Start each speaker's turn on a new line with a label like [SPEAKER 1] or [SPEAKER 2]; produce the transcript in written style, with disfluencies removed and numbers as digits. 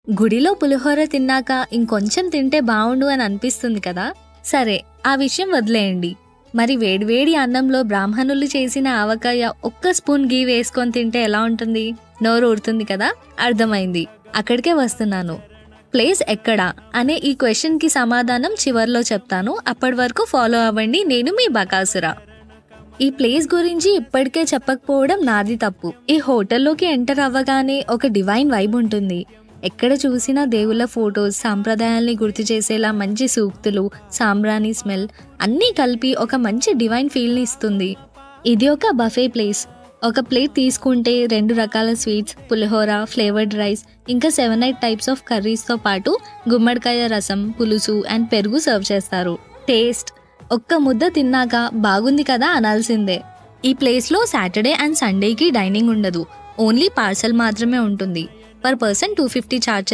[SPEAKER 1] గుడిలో పులిహోర తిన్నాక ఇంకొంచెం తింటే బావుండు అని అనిపిస్తుంది కదా. సరే, ఆ విషయం వదిలేయండి. మరి వేడివేడి అన్నంలో బ్రాహ్మణులు చేసిన ఆవకాయ ఒక్క స్పూన్ గీ వేసుకొని తింటే ఎలా ఉంటుంది? నోరు ఊరుతుంది కదా. అర్థమైంది, అక్కడికే వస్తున్నాను. ప్లేస్ ఎక్కడా అనే ఈ క్వశ్చన్కి సమాధానం చివర్లో చెప్తాను. అప్పటి వరకు ఫాలో అవ్వండి. నేను మీ బకాసుర. ఈ ప్లేస్ గురించి ఇప్పటికే చెప్పకపోవడం నాది తప్పు. ఈ హోటల్లోకి ఎంటర్ అవ్వగానే ఒక డివైన్ వైబ్ ఉంటుంది. ఎక్కడ చూసినా దేవుళ్ళ ఫొటోస్, సాంప్రదాయాల్ని గుర్తు చేసేలా మంచి సూక్తులు, సాంబ్రాణి స్మెల్ అన్నీ కలిపి ఒక మంచి డివైన్ ఫీల్ని ఇస్తుంది. ఇది ఒక బఫే ప్లేస్. ఒక ప్లేట్ తీసుకుంటే 2 రకాల స్వీట్స్, పులిహోర, ఫ్లేవర్డ్ రైస్, ఇంకా 7-8 టైప్స్ ఆఫ్ కర్రీస్తో పాటు గుమ్మడికాయ రసం, పులుసు అండ్ పెరుగు సర్వ్ చేస్తారు. టేస్ట్ ఒక్క ముద్ద తిన్నాక బాగుంది కదా అనాల్సిందే. ఈ ప్లేస్లో సాటర్డే అండ్ సండేకి డైనింగ్ ఉండదు. ఓన్లీ పార్సల్ మాత్రమే ఉంటుంది. Per person 250 charge